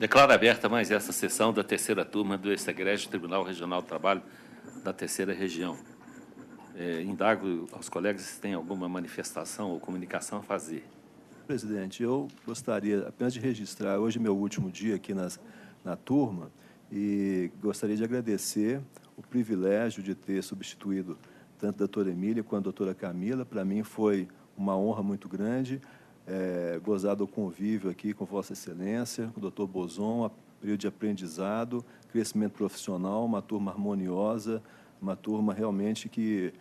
Declaro aberta mais essa sessão da terceira turma do Egrégio Tribunal Regional do Trabalho da Terceira Região. Indago aos colegas se tem alguma manifestação ou comunicação a fazer. Presidente, eu gostaria apenas de registrar hoje meu último dia aqui na turma e gostaria de agradecer o privilégio de ter substituído tanto a doutora Emília quanto a doutora Camila. Para mim foi uma honra muito grande gozar do convívio aqui com Vossa Excelência, com o doutor Bozon, período de aprendizado, crescimento profissional, uma turma harmoniosa, uma turma realmente que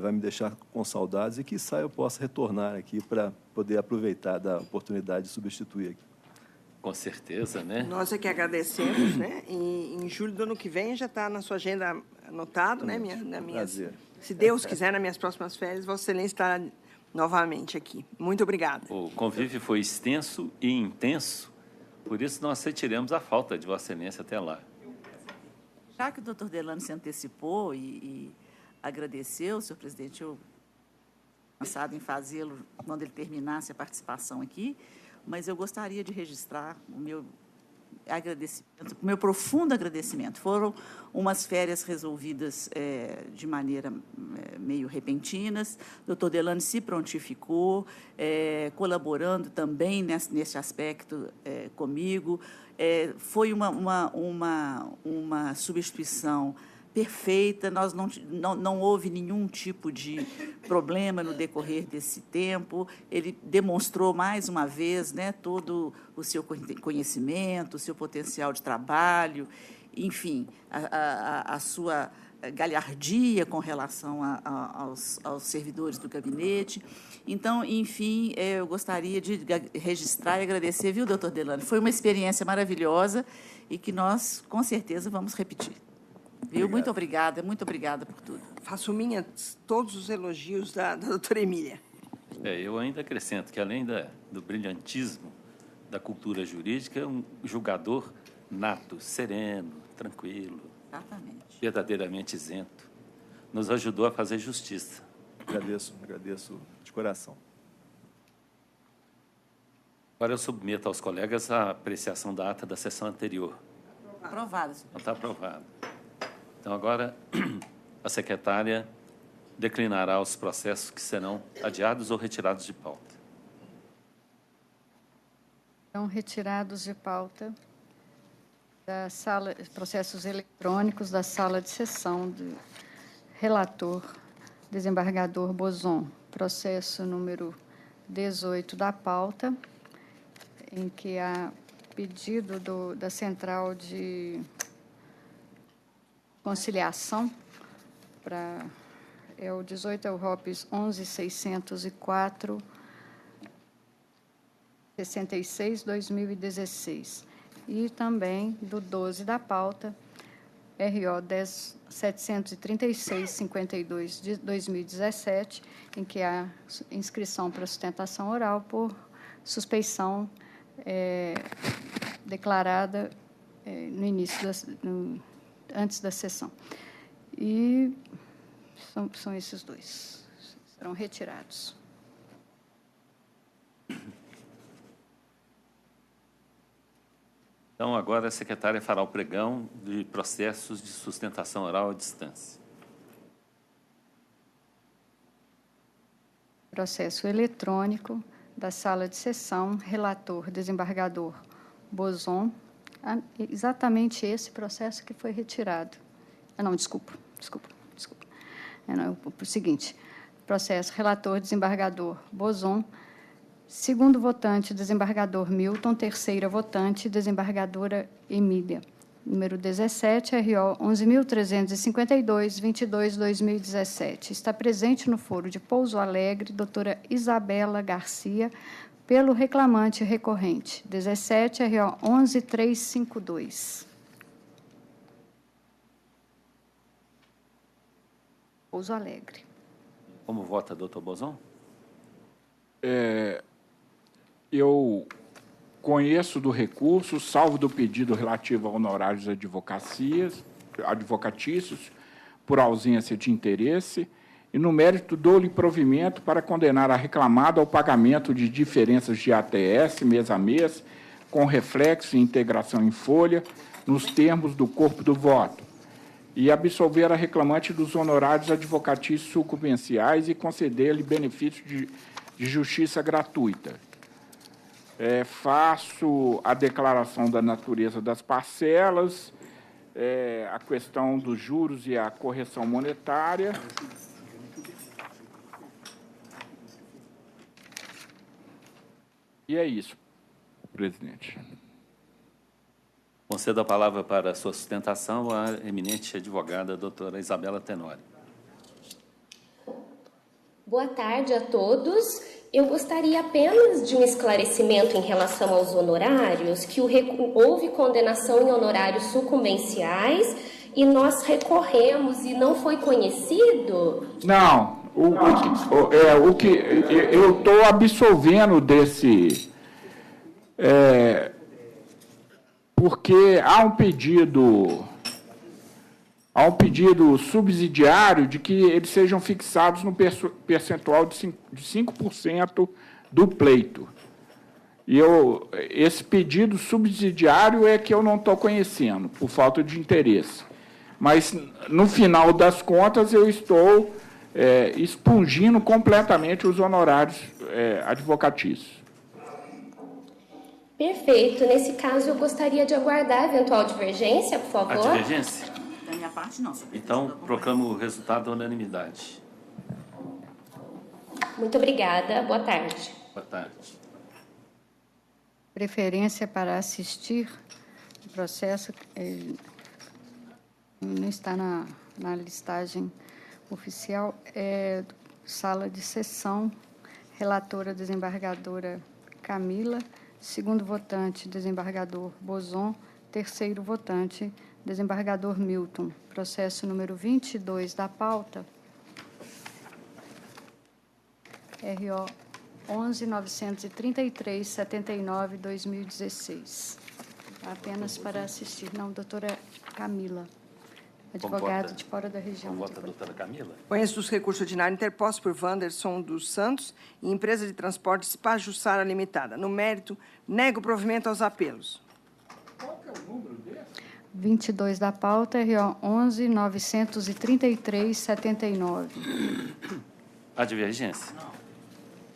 vai me deixar com saudades e, quiçá, eu possa retornar aqui para poder aproveitar da oportunidade de substituir aqui. Com certeza, né? Nós é que agradecemos, né? Em julho do ano que vem já está na sua agenda anotado, né? Prazer. Se Deus quiser, nas minhas próximas férias, Vossa Excelência estará novamente aqui. Muito obrigada. O convívio foi extenso e intenso, por isso nós sentiremos a falta de Vossa Excelência até lá. Já que o doutor Delano se antecipou e agradeceu, senhor presidente, eu pensado em fazê-lo quando ele terminasse a participação aqui, mas eu gostaria de registrar o meu agradecimento, o meu profundo agradecimento. Foram umas férias resolvidas de maneira meio repentinas. O doutor Delano se prontificou, colaborando também nesse aspecto comigo. Foi uma substituição perfeita, não houve nenhum tipo de problema no decorrer desse tempo. Ele demonstrou, mais uma vez, né, todo o seu conhecimento, o seu potencial de trabalho, enfim, a sua galhardia com relação aos servidores do gabinete. Então, enfim, eu gostaria de registrar e agradecer, viu, doutor Delano? Foi uma experiência maravilhosa e que nós, com certeza, vamos repetir. Viu? Muito obrigada por tudo. Faço minhas todos os elogios da doutora Emília. Eu ainda acrescento que, além do brilhantismo da cultura jurídica, é um julgador nato, sereno, tranquilo, exatamente, verdadeiramente isento. Nos ajudou a fazer justiça. Agradeço de coração. Agora eu submeto aos colegas a apreciação da ata da sessão anterior. Aprovado, senhor. Não está aprovado. Então, agora, a secretária declinará os processos que serão adiados ou retirados de pauta. São retirados de pauta da sala, processos eletrônicos da sala de sessão do relator, desembargador Bozon, processo número 18 da pauta, em que há pedido da Central de Conciliação para o 18 é o ROPS 11.604 66/2016 e também do 12 da pauta RO 10.736/52 de 2017, em que há inscrição para sustentação oral por suspeição declarada no início antes da sessão. E são esses dois. Serão retirados. Então, agora a secretária fará o pregão de processos de sustentação oral à distância. Processo eletrônico da sala de sessão, relator, desembargador Bozon. Exatamente esse processo que foi retirado. Não, desculpa. O seguinte, processo relator, desembargador Bozon, segundo votante, desembargador Milton, terceira votante, desembargadora Emília. Número 17, RO 11.352, 22/2017. Está presente no foro de Pouso Alegre, doutora Isabela Garcia, pelo reclamante recorrente, 17, RO 11.352. Pouso Alegre. Como vota, doutor Bozon? Eu conheço do recurso, salvo do pedido relativo a honorários advocatícios por ausência de interesse, e, no mérito, dou-lhe provimento para condenar a reclamada ao pagamento de diferenças de ATS mês a mês, com reflexo e integração em folha, nos termos do corpo do voto, e absolver a reclamante dos honorários advocatícios sucumbenciais e conceder-lhe benefício de justiça gratuita. Faço a declaração da natureza das parcelas, a questão dos juros e a correção monetária. E é isso, presidente. Concedo a palavra para a sua sustentação à eminente advogada, doutora Isabela Tenório. Boa tarde a todos. Eu gostaria apenas de um esclarecimento em relação aos honorários, que houve condenação em honorários sucumbenciais e nós recorremos e não foi conhecido? Não, o que eu estou absolvendo desse... porque há um pedido subsidiário de que eles sejam fixados no percentual de 5% do pleito. E esse pedido subsidiário é que eu não estou conhecendo, por falta de interesse. Mas, no final das contas, eu estou expungindo completamente os honorários advocatícios. Perfeito. Nesse caso, eu gostaria de aguardar a eventual divergência, por favor. A divergência? Da minha parte, não. Então, proclamo o resultado da unanimidade. Muito obrigada. Boa tarde. Boa tarde. Preferência para assistir o processo não está na listagem oficial. Sala de sessão, relatora desembargadora Camila, segundo votante, desembargador Boson, terceiro votante, desembargador Milton. Processo número 22 da pauta, RO 11.933/79/2016. Apenas para assistir. Não, doutora Camila, advogada de fora da região. Como vota a doutora Camila? Conheço dos recursos ordinários interpostos por Wanderson dos Santos e Empresa de Transportes Pajussara Limitada. No mérito, nego o provimento aos apelos. Qual que é o número desse? 22 da pauta, RO 11.933/79. Há divergência? Não.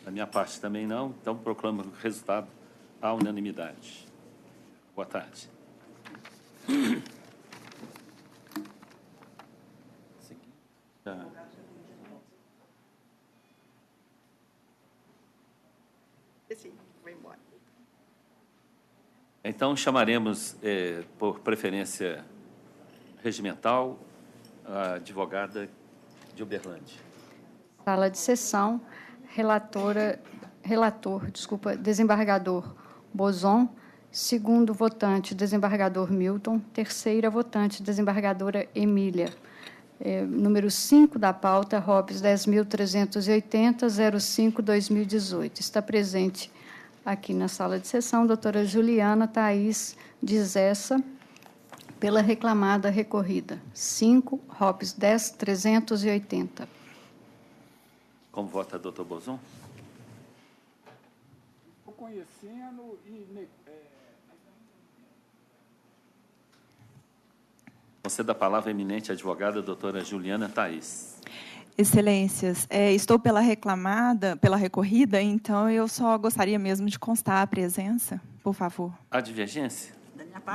Da minha parte também não, então proclamo o resultado à unanimidade. Boa tarde. Então, chamaremos, por preferência regimental, a advogada de Uberlândia. Sala de sessão, desembargador Boson, segundo votante, desembargador Milton, terceira votante, desembargadora Emília. Número 5 da pauta, ROPS 10.380-05-2018. Está presente aqui na sala de sessão, doutora Juliana Thaís de Zessa, pela reclamada recorrida. 5, ROPS 10.380. Como vota, doutor Boson? Estou conhecendo e... Concedo a palavra à eminente advogada, doutora Juliana Thaís. Excelências, estou pela recorrida, então eu só gostaria mesmo de constar a presença, por favor. Há divergência?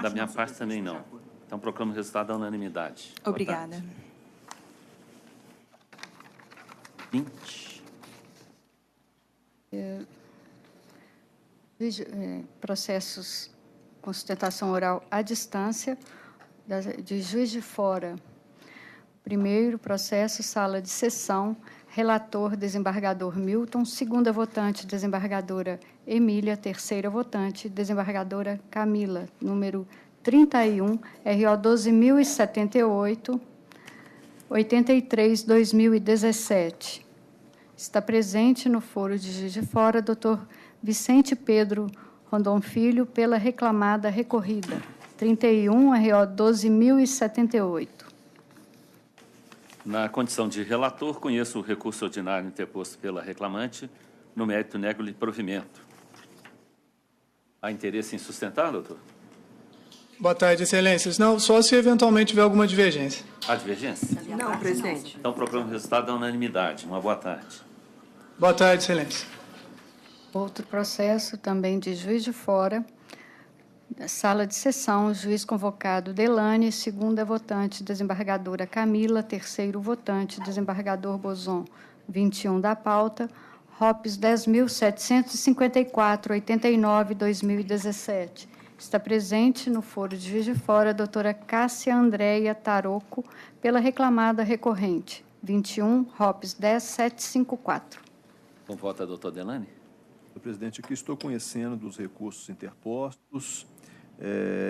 Da minha parte também não. Então, proclamo o resultado da unanimidade. Obrigada. 20. Processos com sustentação oral à distância, de Juiz de Fora. Primeiro processo, sala de sessão, relator, desembargador Milton, segunda votante, desembargadora Emília, terceira votante, desembargadora Camila, número 31, RO 12.078, 83/2017. Está presente no foro de Juiz de Fora, doutor Vicente Pedro Rondon Filho, pela reclamada recorrida. 31, RO 12.078. Na condição de relator, conheço o recurso ordinário interposto pela reclamante, no mérito nego-lhe provimento. Há interesse em sustentar, doutor? Boa tarde, excelências. Não, só se eventualmente tiver alguma divergência. Há divergência? Não, presidente. Então, proclamo o resultado da unanimidade. Uma boa tarde. Boa tarde, excelência. Outro processo também de Juiz de Fora, sala de sessão, juiz convocado Delane, segunda votante, desembargadora Camila, terceiro votante, desembargador Bozon, 21 da pauta, ROPS 10.754/89/2017. Está presente no foro de Juiz de Fora a doutora Cássia Andréia Taroco, pela reclamada recorrente, 21, ROPS 10.754. Com voto a doutor Delane. Presidente, aqui estou conhecendo dos recursos interpostos,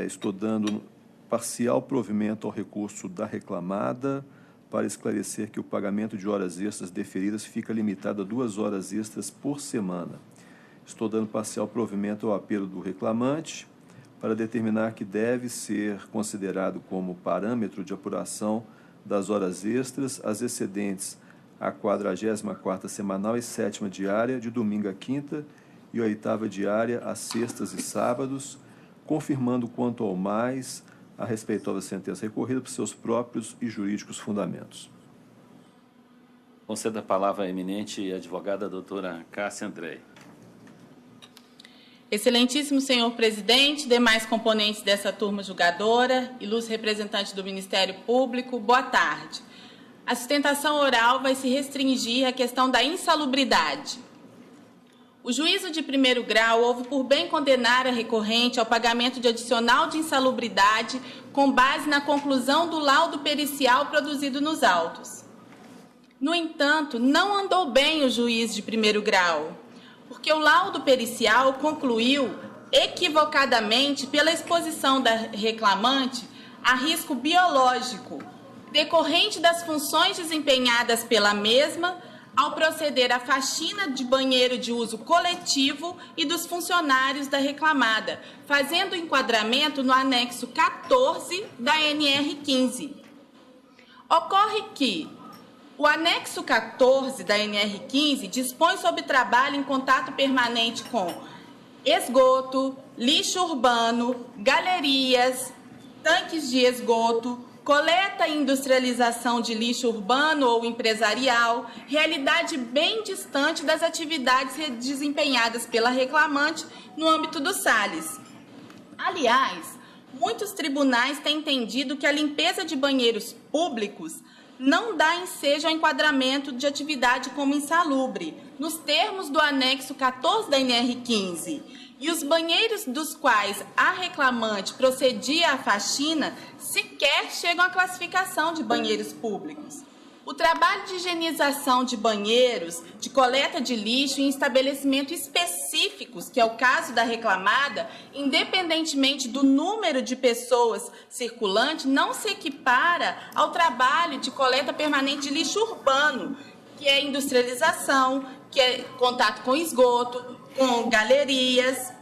estou dando parcial provimento ao recurso da reclamada para esclarecer que o pagamento de horas extras deferidas fica limitado a 2 horas extras por semana. Estou dando parcial provimento ao apelo do reclamante para determinar que deve ser considerado como parâmetro de apuração das horas extras as excedentes a 44ª semanal e 7ª diária, de domingo a quinta, e a 8ª diária, às sextas e sábados, confirmando quanto ao mais a respeitosa sentença recorrida por seus próprios e jurídicos fundamentos. Conceda a palavra à eminente advogada doutora Cássia Andréia. Excelentíssimo senhor presidente, demais componentes dessa turma julgadora, ilustre representante do Ministério Público, boa tarde. A sustentação oral vai se restringir à questão da insalubridade. O juízo de primeiro grau houve por bem condenar a recorrente ao pagamento de adicional de insalubridade com base na conclusão do laudo pericial produzido nos autos. No entanto, não andou bem o juiz de primeiro grau, porque o laudo pericial concluiu equivocadamente pela exposição da reclamante a risco biológico decorrente das funções desempenhadas pela mesma ao proceder à faxina de banheiro de uso coletivo e dos funcionários da reclamada, fazendo o enquadramento no anexo 14 da NR15. Ocorre que o anexo 14 da NR15 dispõe sobre trabalho em contato permanente com esgoto, lixo urbano, galerias, tanques de esgoto, coleta e industrialização de lixo urbano ou empresarial, realidade bem distante das atividades desempenhadas pela reclamante no âmbito do SALES. Aliás, muitos tribunais têm entendido que a limpeza de banheiros públicos não dá ensejo ao enquadramento de atividade como insalubre, nos termos do anexo 14 da NR15. E os banheiros dos quais a reclamante procedia à faxina sequer chegam à classificação de banheiros públicos. O trabalho de higienização de banheiros, de coleta de lixo em estabelecimentos específicos, que é o caso da reclamada, independentemente do número de pessoas circulantes, não se equipara ao trabalho de coleta permanente de lixo urbano, que é industrialização, que é contato com esgoto, com galerias.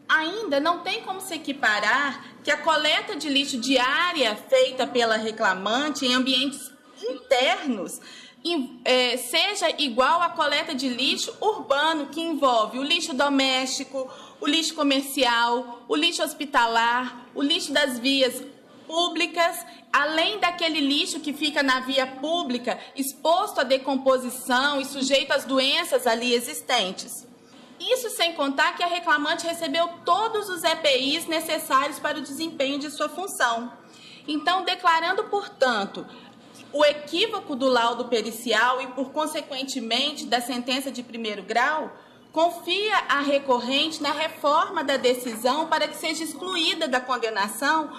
Ainda não tem como se equiparar que a coleta de lixo diária feita pela reclamante em ambientes internos seja igual à coleta de lixo urbano, que envolve o lixo doméstico, o lixo comercial, o lixo hospitalar, o lixo das vias públicas, além daquele lixo que fica na via pública exposto à decomposição e sujeito às doenças ali existentes. Isso sem contar que a reclamante recebeu todos os EPIs necessários para o desempenho de sua função. Então, declarando, portanto, o equívoco do laudo pericial e, por consequentemente, da sentença de primeiro grau, confia a recorrente na reforma da decisão para que seja excluída da condenação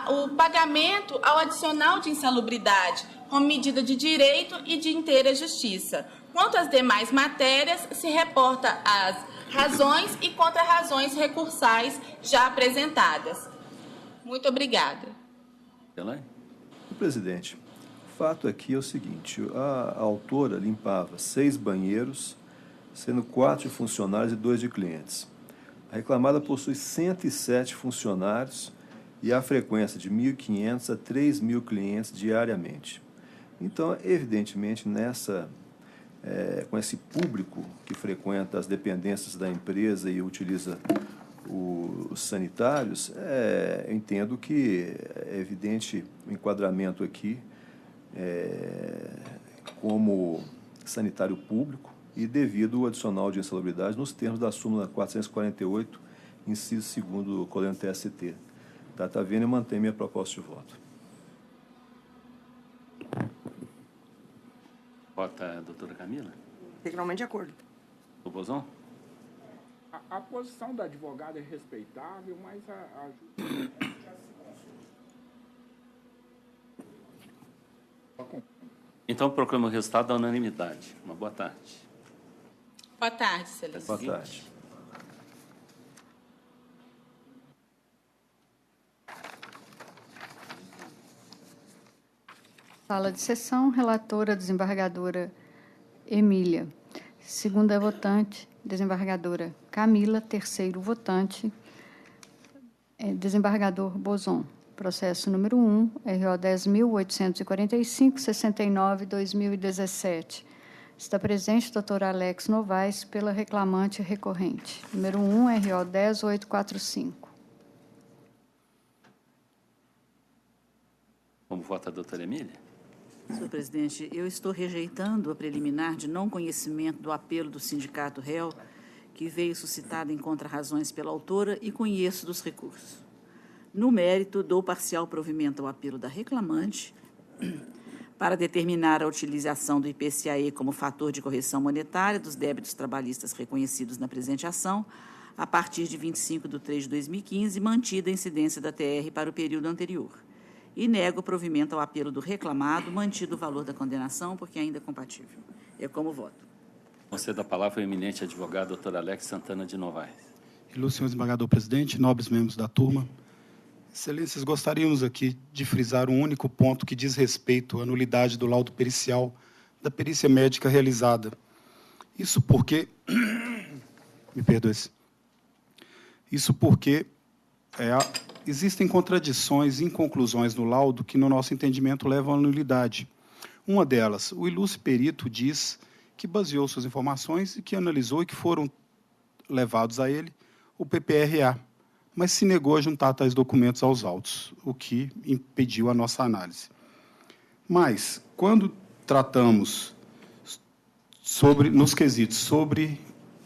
o pagamento ao adicional de insalubridade, como medida de direito e de inteira justiça. Quanto às demais matérias, se reporta as razões e contra-razões recursais já apresentadas. Muito obrigada. Presidente, o fato aqui é o seguinte: a autora limpava 6 banheiros, sendo 4 de funcionários e 2 de clientes. A reclamada possui 107 funcionários e a frequência de 1.500 a 3.000 clientes diariamente. Então, evidentemente, com esse público que frequenta as dependências da empresa e utiliza os sanitários, eu entendo que é evidente o enquadramento aqui como sanitário público e devido ao adicional de insalubridade nos termos da súmula 448, inciso 2º do Colégio TST. Data vênia, eu mantenho minha proposta de voto. Vota a doutora Camila. Integralmente de acordo. O Bozão? A posição da advogada é respeitável, mas a justiça já se consulta. Então, proclamo o resultado da unanimidade. Uma boa tarde. Boa tarde, excelência. Boa tarde. Sala de sessão, relatora, desembargadora Emília. Segunda votante, desembargadora Camila. Terceiro votante, desembargador Bozon. Processo número 1, RO 10.845, 69, 2017. Está presente o doutor Alex Novaes, pela reclamante recorrente. Número 1, RO 10.845. Como vota a doutora Emília? Senhor presidente, eu estou rejeitando a preliminar de não conhecimento do apelo do sindicato réu, que veio suscitado em contrarrazões pela autora, e conheço dos recursos. No mérito, dou parcial provimento ao apelo da reclamante para determinar a utilização do IPCAE como fator de correção monetária dos débitos trabalhistas reconhecidos na presente ação, a partir de 25/3/2015, mantida a incidência da TR para o período anterior. E nego o provimento ao apelo do reclamado, mantido o valor da condenação, porque ainda é compatível. É como voto. Concedo a palavra ao eminente advogado, doutor Alex Santana de Novaes. Ilustre senhor desembargador presidente, nobres membros da turma, excelências, gostaríamos aqui de frisar um único ponto que diz respeito à nulidade do laudo pericial da perícia médica realizada. Isso porque... Me perdoe-se. Isso porque existem contradições e inconclusões no laudo que, no nosso entendimento, levam à nulidade. Uma delas, o ilustre perito diz que baseou suas informações e que analisou e que foram levados a ele o PPRA, mas se negou a juntar tais documentos aos autos, o que impediu a nossa análise. Mas, quando tratamos nos quesitos sobre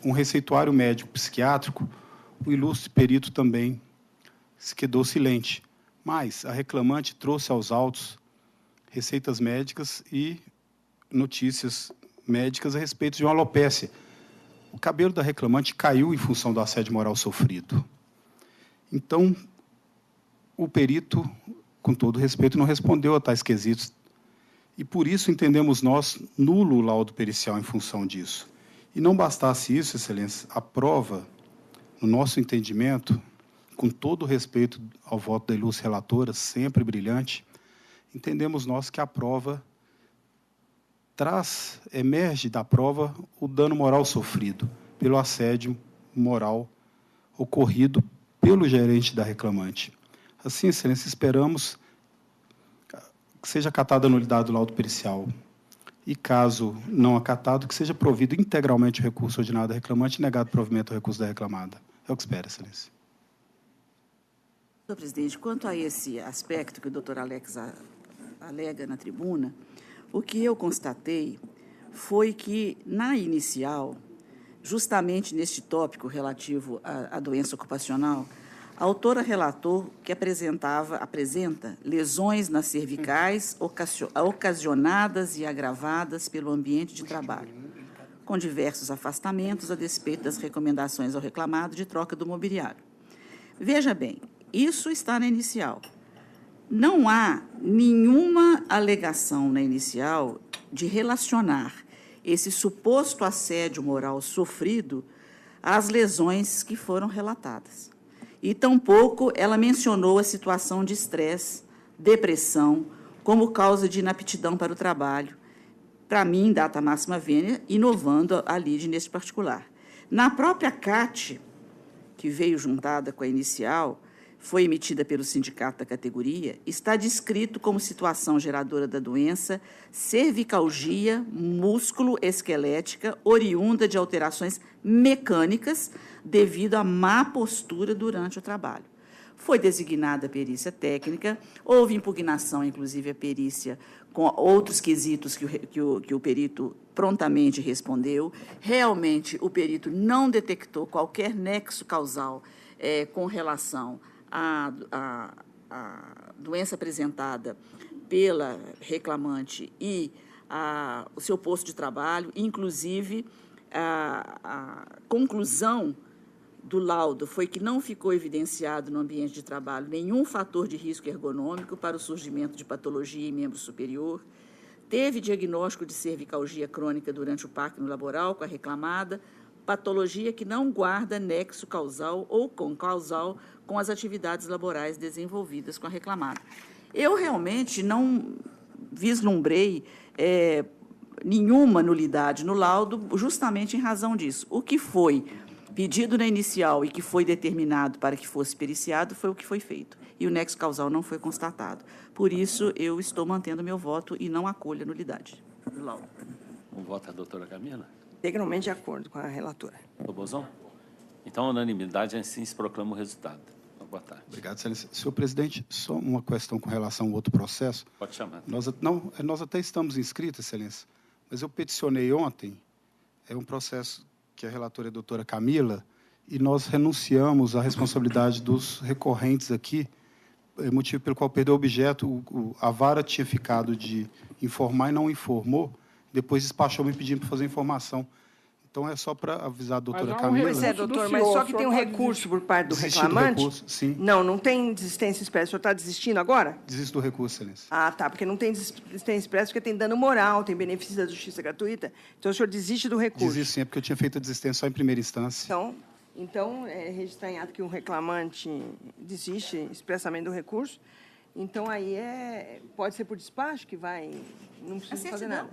um receituário médico psiquiátrico, o ilustre perito também se quedou silente, mas a reclamante trouxe aos autos receitas médicas e notícias médicas a respeito de uma alopécia. O cabelo da reclamante caiu em função do assédio moral sofrido. Então, o perito, com todo respeito, não respondeu a tais quesitos. E, por isso, entendemos nós nulo o laudo pericial em função disso. E não bastasse isso, excelência, a prova, no nosso entendimento, com todo o respeito ao voto da ilustre relatora, sempre brilhante, entendemos nós que a prova emerge da prova o dano moral sofrido pelo assédio moral ocorrido pelo gerente da reclamante. Assim, excelência, esperamos que seja acatada a nulidade do laudo pericial e, caso não acatado, que seja provido integralmente o recurso ordinário da reclamante e negado provimento ao recurso da reclamada. É o que espera, excelência. Senhor presidente, quanto a esse aspecto que o doutor Alex alega na tribuna, o que eu constatei foi que, na inicial, justamente neste tópico relativo à doença ocupacional, a autora relatou que apresenta lesões nas cervicais ocasionadas e agravadas pelo ambiente de trabalho, com diversos afastamentos a despeito das recomendações ao reclamado de troca do mobiliário. Veja bem, isso está na inicial. Não há nenhuma alegação na inicial de relacionar esse suposto assédio moral sofrido às lesões que foram relatadas. E, tampouco, ela mencionou a situação de estresse, depressão, como causa de inaptidão para o trabalho, para mim, data máxima vênia, inovando a lide neste particular. Na própria CAT, que veio juntada com a inicial, foi emitida pelo sindicato da categoria, está descrito como situação geradora da doença cervicalgia músculo-esquelética oriunda de alterações mecânicas devido à má postura durante o trabalho. Foi designada a perícia técnica, houve impugnação, inclusive, a perícia com outros quesitos que o perito prontamente respondeu. Realmente, o perito não detectou qualquer nexo causal com relação à doença apresentada pela reclamante e o seu posto de trabalho. Inclusive, a conclusão do laudo foi que não ficou evidenciado no ambiente de trabalho nenhum fator de risco ergonômico para o surgimento de patologia em membro superior. Teve diagnóstico de cervicalgia crônica durante o pacto laboral com a reclamada, patologia que não guarda nexo causal ou concausal com as atividades laborais desenvolvidas com a reclamada. Eu realmente não vislumbrei nenhuma nulidade no laudo, justamente em razão disso. O que foi pedido na inicial e que foi determinado para que fosse periciado foi o que foi feito. E o nexo causal não foi constatado. Por isso, eu estou mantendo meu voto e não acolho a nulidade do laudo. Um voto a doutora Camila? Integralmente de acordo com a relatora. Doutor Bozão? Então, a unanimidade, assim se proclama o resultado. Boa tarde. Obrigado, excelência. Senhor presidente, só uma questão com relação ao outro processo. Pode chamar. Nós até estamos inscritos, excelência, mas eu peticionei ontem, um processo que a relatora é a doutora Camila, e nós renunciamos à responsabilidade dos recorrentes aqui, motivo pelo qual perdeu o objeto. A vara tinha ficado de informar e não informou, depois despachou me pedindo para fazer informação. Então, é só para avisar a doutora Camila. Pois é, doutor, mas só que tem um recurso por parte do reclamante? Recurso, sim. Não tem desistência expressa. O senhor está desistindo agora? Desisto do recurso, excelência. Ah, tá, porque não tem desistência expressa, porque tem dano moral, tem benefício da justiça gratuita. Então, o senhor desiste do recurso? Desisto, sim, é porque eu tinha feito a desistência só em primeira instância. Então registrar em ato que o reclamante desiste expressamente do recurso. Então, aí pode ser por despacho que não precisa fazer nada.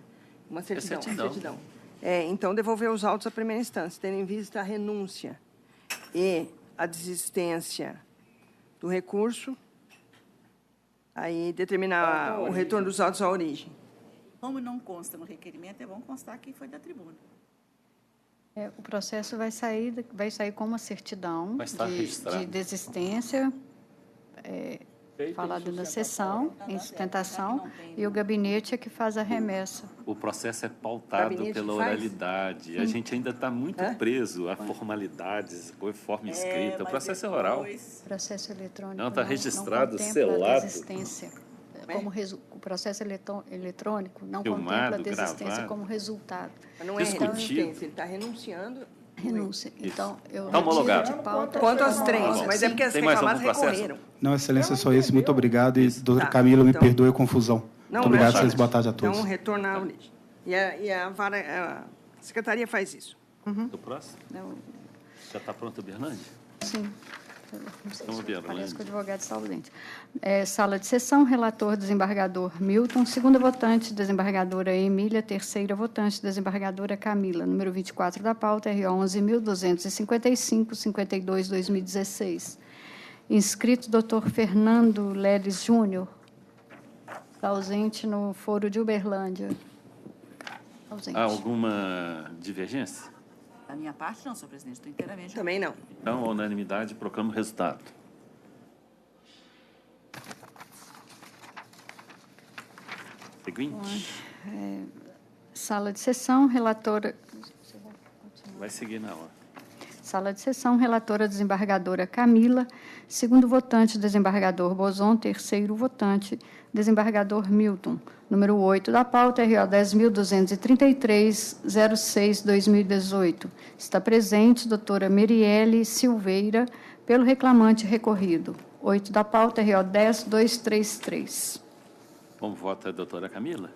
Uma certidão. Então, devolver os autos à primeira instância, tendo em vista a renúncia e a desistência do recurso, aí determinar o retorno dos autos à origem. Como não consta no requerimento, é bom constar que foi da tribuna. O processo vai sair com uma certidão de desistência, falado na sessão, em sustentação, e o gabinete é que faz a remessa. O processo é pautado pela oralidade. A gente ainda está muito preso a formalidades, conforme escrita. O processo é oral. Processo eletrônico não está registrado, não selado. A desistência. O processo eletrônico não contempla a desistência como resultado. Mas não é resistência, ele está renunciando. Renúncia. Então, eu homologado. De pauta. Quanto às três, mas é porque as reclamadas recorreram. Não, excelência, só esse. Muito obrigado. E, doutora Camila, me perdoe a confusão. Muito obrigado, excelência. Boa tarde a todos. Então, retornar à origem. E a secretaria faz isso. Do próximo? Já está pronto o Bernardi? Sim. Parece que o advogado está ausente. Sala de sessão, relator, desembargador Milton. Segunda votante, desembargadora Emília. Terceira votante, desembargadora Camila. Número 24 da pauta, RO 11.255, 52/2016. Inscrito, doutor Fernando Leles Júnior. Está ausente no foro de Uberlândia. Ausente. Há alguma divergência? Da minha parte, não, senhor presidente, estou inteiramente... Também não. Então, a unanimidade proclama o resultado. Seguinte. Sala de sessão, relatora... Vai seguir na hora. Sala de sessão, relatora desembargadora Camila. Segundo votante, desembargador Bozon. Terceiro votante, desembargador Milton. Número 8 da pauta, RO 10.233, 06/2018. Está presente doutora Meriele Silveira, pelo reclamante recorrido. 8 da pauta, RO 10.233. Como vota a doutora Camila?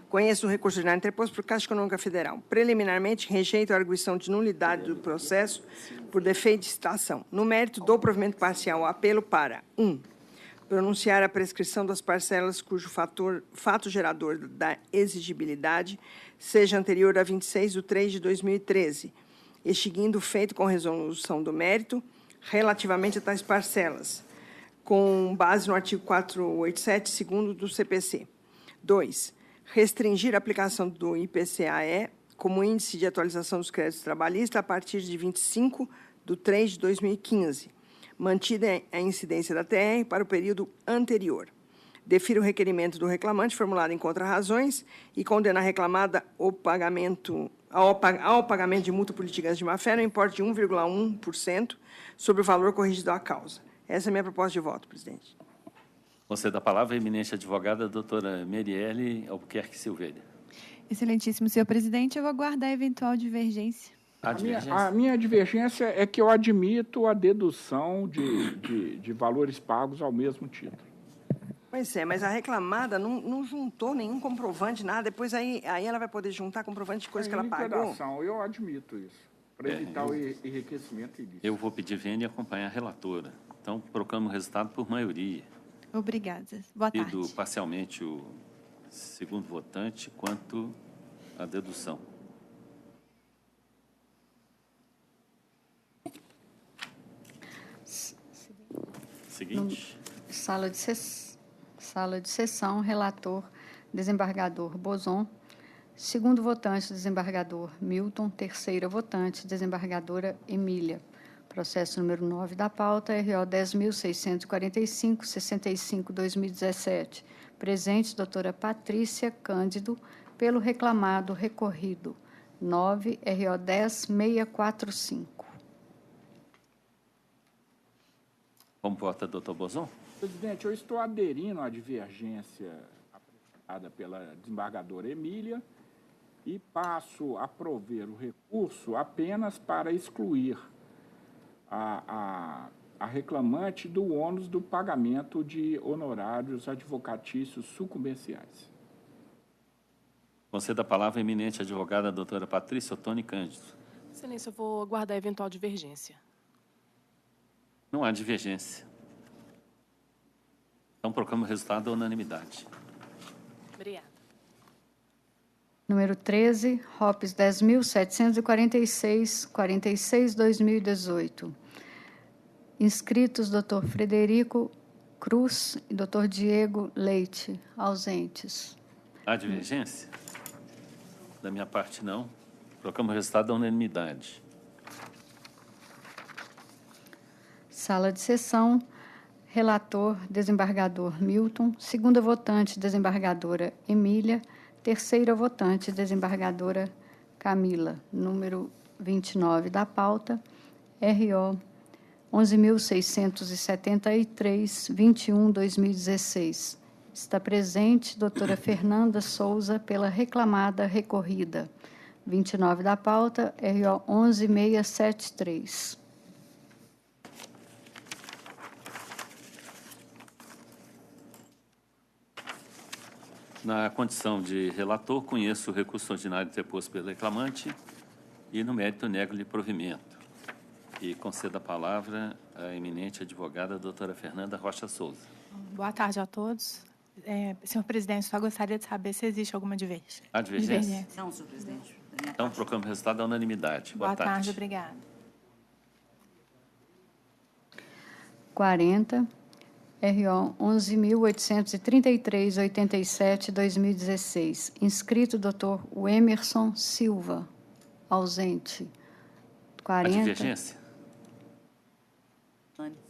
Conheço o recurso ordinário interposto por Caixa Econômica Federal. Preliminarmente, rejeito a arguição de nulidade do processo por defeito de citação. No mérito do provimento parcial, apelo para 1. pronunciar a prescrição das parcelas cujo fato gerador da exigibilidade seja anterior a 26/3/2013, extinguindo o feito com resolução do mérito relativamente a tais parcelas, com base no artigo 487, segundo do CPC. 2. Restringir a aplicação do IPCAE como índice de atualização dos créditos trabalhistas a partir de 25/3/2015, mantida a incidência da TR para o período anterior. Defira o requerimento do reclamante formulado em contra-razões e condena a reclamada ao pagamento de multa por litigância de má-fé no importe de 1,1% sobre o valor corrigido à causa. Essa é a minha proposta de voto, presidente. Conceda a palavra à eminente advogada, doutora Merielle Albuquerque Silveira. Excelentíssimo senhor presidente, eu vou aguardar a eventual divergência. A minha divergência é que eu admito a dedução de valores pagos ao mesmo título. Pois é, mas a reclamada não juntou nenhum comprovante, nada. Depois aí ela vai poder juntar comprovante de coisa que ela pagou. Eu admito isso, para evitar o enriquecimento ilícito. Eu vou pedir vênia e acompanhar a relatora. Então, proclamo o resultado por maioria. Obrigada. Boa tarde. Tido parcialmente o segundo votante quanto à dedução. Seguinte. Sala de sessão, relator, desembargador Bozon. Segundo votante, desembargador Milton. Terceira votante, desembargadora Emília. Processo número 9 da pauta, RO 10.645, 65/2017. Presente, doutora Patrícia Cândido, pelo reclamado recorrido. 9, RO 10.645. Como vota, doutor Bozon? Presidente, eu estou aderindo à divergência apresentada pela desembargadora Emília e passo a prover o recurso apenas para excluir a reclamante do ônus do pagamento de honorários advocatícios sucumbenciais. Conceda a palavra à eminente advogada doutora Patrícia Ottoni Cândido. Excelência, eu vou aguardar a eventual divergência. Não há divergência. Então, proclamo o resultado da unanimidade. Obrigada. Número 13, ROPS 10.746, 46/2018. Inscritos, doutor Frederico Cruz e doutor Diego Leite, ausentes. Há divergência? Da minha parte, não. Proclamo o resultado da unanimidade. Sala de sessão, relator, desembargador Milton. Segunda votante, desembargadora Emília. Terceira votante, desembargadora Camila. Número 29 da pauta, RO 11.673, 21/2016. Está presente doutora Fernanda Souza pela reclamada recorrida. 29 da pauta, RO 11.673. Na condição de relator, conheço o recurso ordinário interposto pelo reclamante e, no mérito, nego-lhe provimento. E concedo a palavra à eminente advogada doutora Fernanda Rocha Souza. Boa tarde a todos. Senhor presidente, só gostaria de saber se existe alguma divergência. Há divergência? Não, senhor presidente. Então, proclamo o resultado da unanimidade. Boa tarde, obrigada. 40, RO 11.833, 87/2016. Inscrito, doutor Emerson Silva, ausente. 40. Há divergência?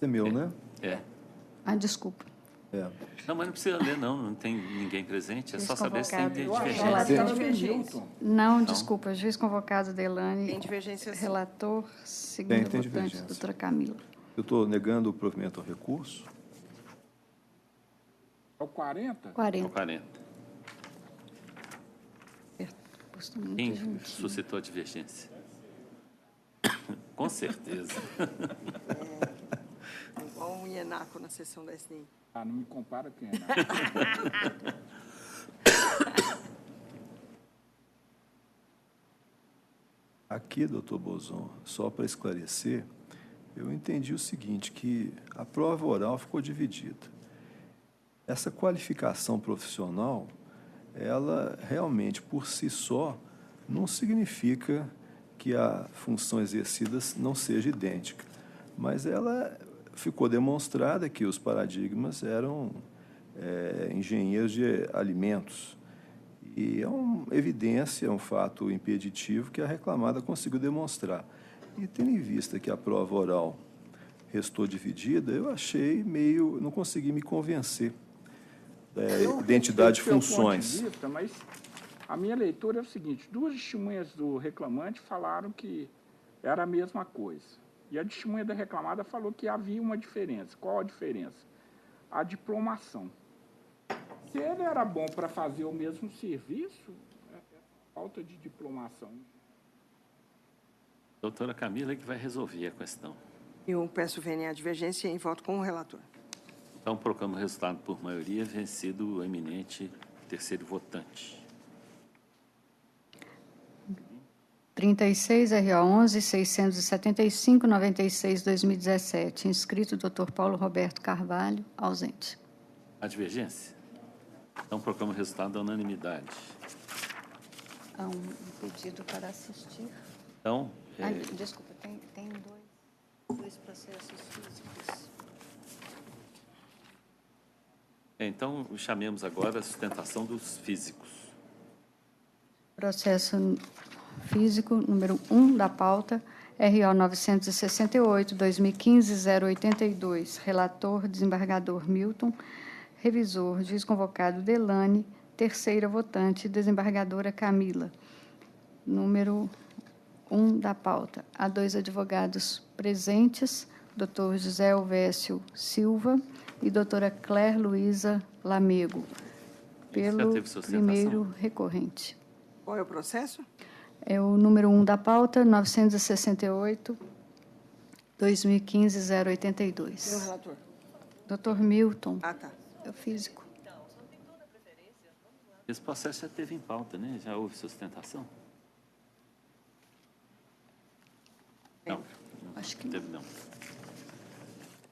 É meu, né? É. Ah, desculpa. É. Não, mas não precisa ler, não tem ninguém presente. É só saber se tem Relator, divergência. Não, desculpa. Juiz convocado, Delane. Tem divergência, sim. Relator, segunda Tem votante, doutora Camila. Eu estou negando o provimento ao recurso. É o 40? 40. 40. Quem suscitou a divergência? Com certeza. É igual um Ienaco na sessão da SNI. Ah, não me compara com o Ienaco. Aqui, doutor Bozon, só para esclarecer, eu entendi o seguinte, que a prova oral ficou dividida. essa qualificação profissional, ela realmente, por si só, não significa que a função exercida não seja idêntica, mas ela ficou demonstrada que os paradigmas eram engenheiros de alimentos, e é uma evidência, é um fato impeditivo que a reclamada conseguiu demonstrar. E tendo em vista que a prova oral restou dividida, eu achei não consegui me convencer da identidade de funções. Ponto de vista, mas a minha leitura é o seguinte: duas testemunhas do reclamante falaram que era a mesma coisa. E a testemunha da reclamada falou que havia uma diferença. Qual a diferença? A diplomação. Se ele era bom para fazer o mesmo serviço, falta de diplomação. Doutora Camila que vai resolver a questão. Eu peço vênia à divergência e voto com o relator. Então, proclamo o resultado por maioria, vencido o eminente terceiro votante. 36, RO 11, 675, 96, 2017. Inscrito, Dr. Paulo Roberto Carvalho, ausente. A divergência? Então, proclamo o resultado da unanimidade. Há um pedido para assistir. Então, desculpa, tem dois processos físicos. Então, chamemos agora a sustentação dos físicos. Processo físico número 1 da pauta, RO 968, 2015-082. Relator, desembargador Milton. Revisor, juiz convocado Delane. Terceira votante, desembargadora Camila. Número 1 da pauta. Há 2 advogados presentes, doutor José Elvésio Silva e doutora Claire Luísa Lamego, pelo primeiro recorrente. Qual é o processo? É o número 1 da pauta, 968, 2015-082. Meu relator. Doutor Milton. Ah, tá. É o físico. Esse processo já teve em pauta, né? Já houve sustentação? Não. Acho que teve, não.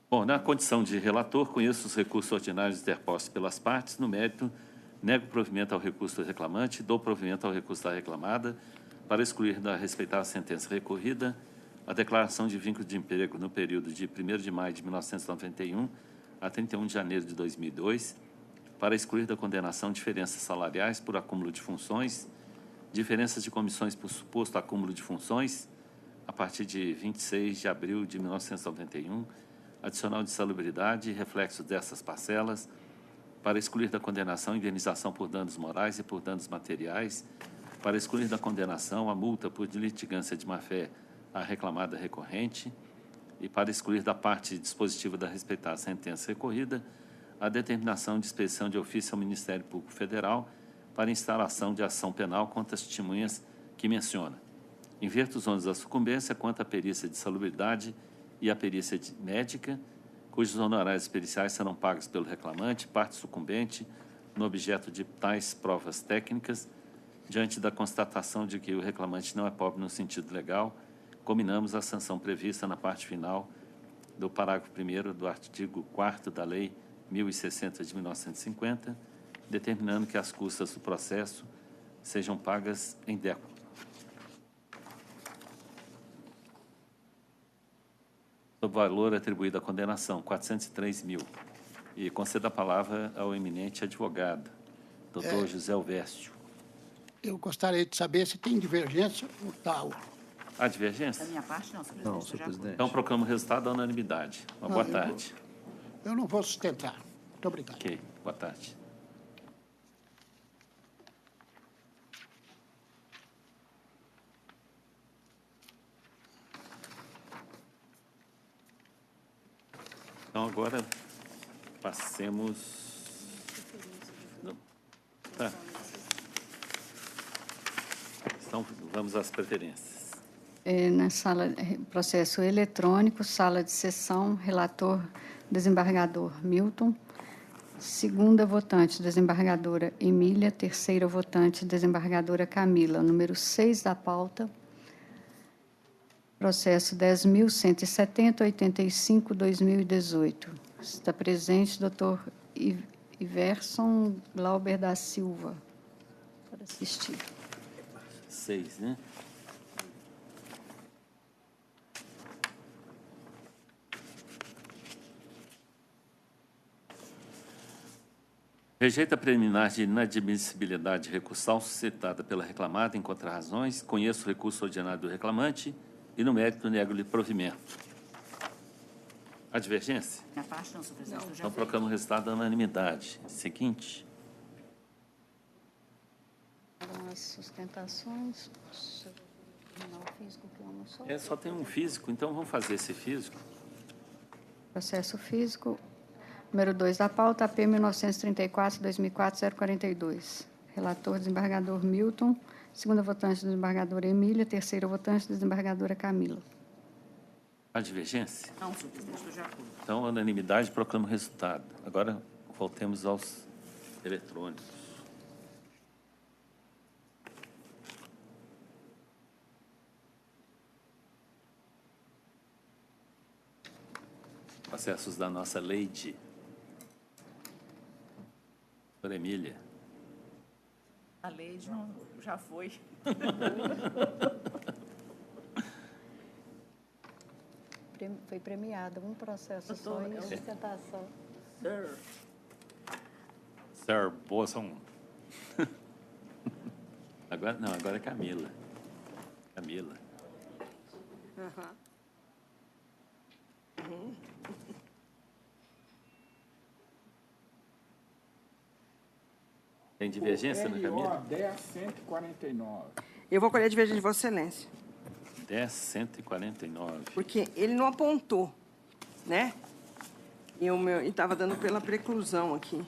Bom, na condição de relator, conheço os recursos ordinários interpostos pelas partes. No mérito, nego provimento ao recurso do reclamante, dou provimento ao recurso da reclamada, para excluir da respeitada sentença recorrida a declaração de vínculo de emprego no período de 1º de maio de 1991 a 31 de janeiro de 2002, para excluir da condenação diferenças salariais por acúmulo de funções, diferenças de comissões por suposto acúmulo de funções, a partir de 26 de abril de 1991, adicional de salubridade e reflexos dessas parcelas, para excluir da condenação indenização por danos morais e por danos materiais, para excluir da condenação a multa por litigância de má-fé à reclamada recorrente e para excluir da parte dispositiva da respeitada sentença recorrida a determinação de expedição de ofício ao Ministério Público Federal para instalação de ação penal contra as testemunhas que menciona. Inverto os ônus da sucumbência quanto à perícia de salubridade e à perícia médica, cujos honorários periciais serão pagos pelo reclamante, parte sucumbente, no objeto de tais provas técnicas, diante da constatação de que o reclamante não é pobre no sentido legal, combinamos a sanção prevista na parte final do parágrafo 1º do artigo 4º da Lei 1060 de 1950, determinando que as custas do processo sejam pagas em décimo. Sob valor atribuído à condenação, 403 mil. E concedo a palavra ao eminente advogado, doutor José Elvésio. Eu gostaria de saber se tem divergência ou tal. Há divergência? Da minha parte, não, senhor presidente. Não, senhor presidente. Então, proclamo o resultado da unanimidade. Uma boa tarde. Eu não vou sustentar. Muito obrigado. Ok, boa tarde. Então, agora, passemos... Não. Tá. Então, vamos às preferências. Na sala, processo eletrônico, sala de sessão, relator, desembargador Milton. Segunda votante, desembargadora Emília. Terceira votante, desembargadora Camila. Número 6 da pauta. Processo 10.170, 85, 2018. Está presente, doutor Iverson Glauber da Silva, para assistir. 6, né? Rejeita a preliminar de inadmissibilidade recursal suscitada pela reclamada em contrarrazões. Conheço o recurso ordinário do reclamante e, no mérito, nego-lhe provimento. A divergência? Minha parte não, senhor presidente. Então, proclamo o resultado da unanimidade. Seguinte. As sustentações. O físico que eu não sou. Só tem um físico, então vamos fazer esse físico. Processo físico. Número 2 da pauta, AP 1934-2004-042. Relator, desembargador Milton. Segunda votante, desembargadora Emília. Terceira votante, desembargadora Camila. A divergência? Não, senhor presidente, estou de acordo. Então, a unanimidade proclama o resultado. Agora, voltemos aos eletrônicos. Processos da nossa Leide. Doutora Emília. A Leide não, já foi. Foi premiada, um processo só e sustentação. Sir Boson. Agora, não, agora é Camila. Camila. Tem divergência na Camila? 10.149. Eu vou colher a divergência de Vossa Excelência. 10.149. Porque ele não apontou, né? E estava dando pela preclusão aqui.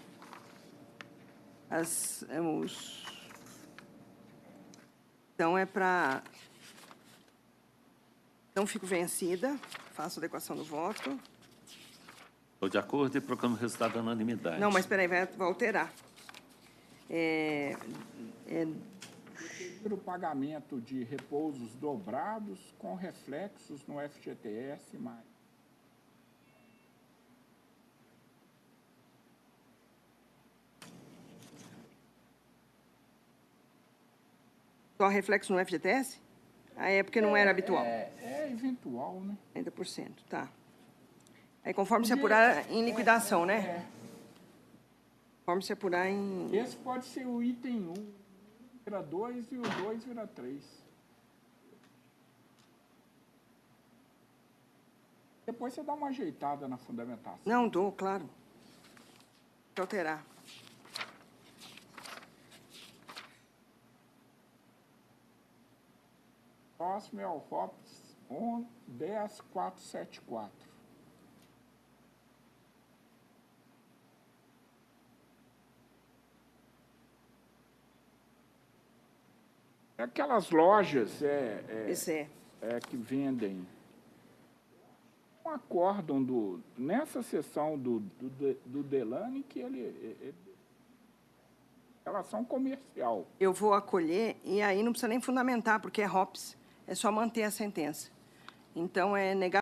Então, é para... Então, fico vencida. Faço adequação do voto. Estou de acordo e proclamo o resultado da unanimidade. Não, mas espera aí, vai alterar. O pagamento de repousos dobrados com reflexos no FGTS mais. Só reflexo no FGTS? É porque não era habitual. É eventual, né? 30%, tá. Aí conforme se apurar em liquidação, né? Conforme se apurar em... Esse pode ser o item 1, vira 2 e o 2 vira 3. Depois você dá uma ajeitada na fundamentação. Não, dou, claro. Tem que alterar. Próximo é o ROPS 10474. Aquelas lojas que vendem um acórdão nessa sessão do Delane que ele relação comercial. Eu vou acolher e aí não precisa nem fundamentar, porque é ROPS. É só manter a sentença. Então, é negar